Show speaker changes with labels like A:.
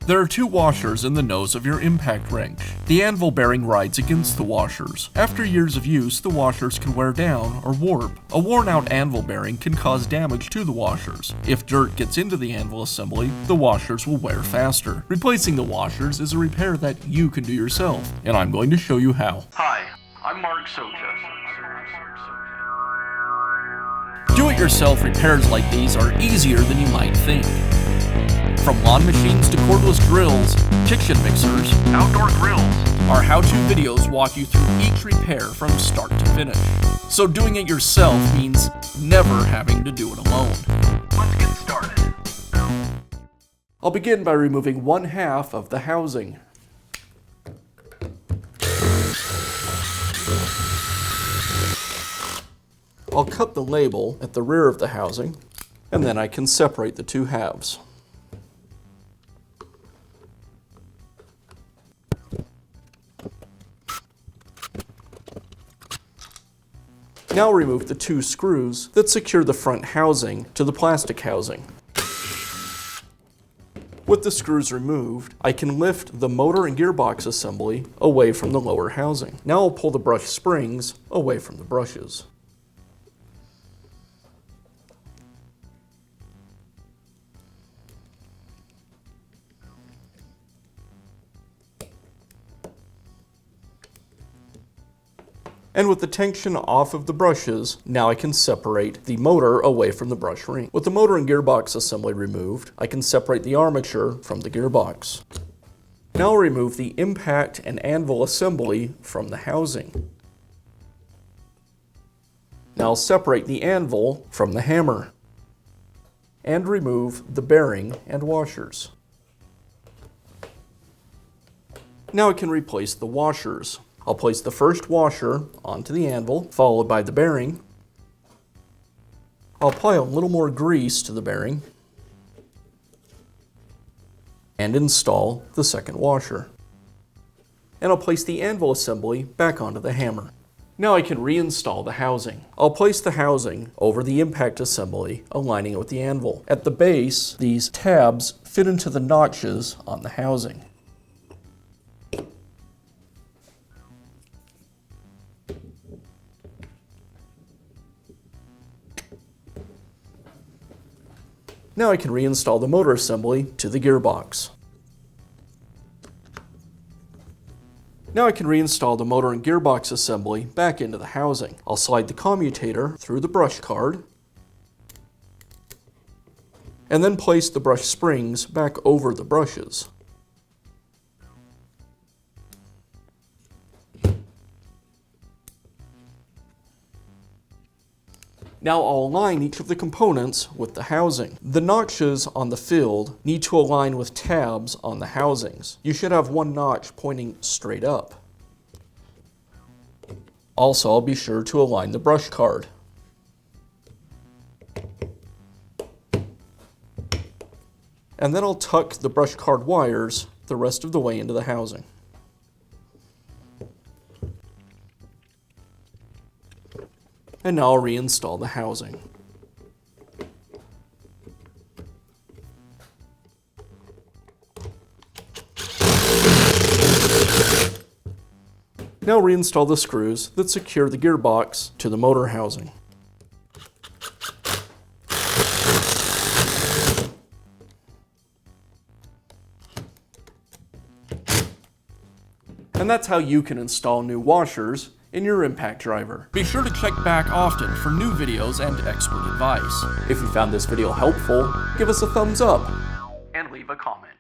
A: There are two washers in the nose of your impact wrench. The anvil bearing rides against the washers. After years of use, the washers can wear down or warp. A worn out anvil bearing can cause damage to the washers. If dirt gets into the anvil assembly, the washers will wear faster. Replacing the washers is a repair that you can do yourself, and I'm going to show you how.
B: Hi, I'm Mark Socha.
A: Do-it-yourself repairs like these are easier than you might think. From lawn machines to cordless drills, kitchen mixers,
B: Outdoor grills.
A: our how-to videos walk you through each repair from start to finish. So doing it yourself means never having to do it alone.
B: Let's get started.
A: I'll begin by removing one half of the housing. I'll cut the label at the rear of the housing, and then I can separate the two halves. Now remove the two screws that secure the front housing to the plastic housing. With the screws removed, I can lift the motor and gearbox assembly away from the lower housing. Now I'll pull the brush springs away from the brushes. And with the tension off of the brushes, now I can separate the motor away from the brush ring. With the motor and gearbox assembly removed, I can separate the armature from the gearbox. Now I'll remove the impact and anvil assembly from the housing. Now I'll separate the anvil from the hammer and remove the bearing and washers. Now I can replace the washers. I'll place the first washer onto the anvil, followed by the bearing. I'll apply a little more grease to the bearing and install the second washer. And I'll place the anvil assembly back onto the hammer. Now I can reinstall the housing. I'll place the housing over the impact assembly, aligning it with the anvil. At the base, these tabs fit into the notches on the housing. Now I can reinstall the motor assembly to the gearbox. Now I can reinstall the motor and gearbox assembly back into the housing. I'll slide the commutator through the brush card and then place the brush springs back over the brushes. Now I'll align each of the components with the housing. The notches on the field need to align with tabs on the housings. You should have one notch pointing straight up. Also, I'll be sure to align the brush card. And then I'll tuck the brush card wires the rest of the way into the housing. And now I'll reinstall the housing. Now reinstall the screws that secure the gearbox to the motor housing. And that's how you can install new washers in your impact driver. Be sure to check back often for new videos and expert advice. If you found this video helpful, give us a thumbs up
B: And leave a comment.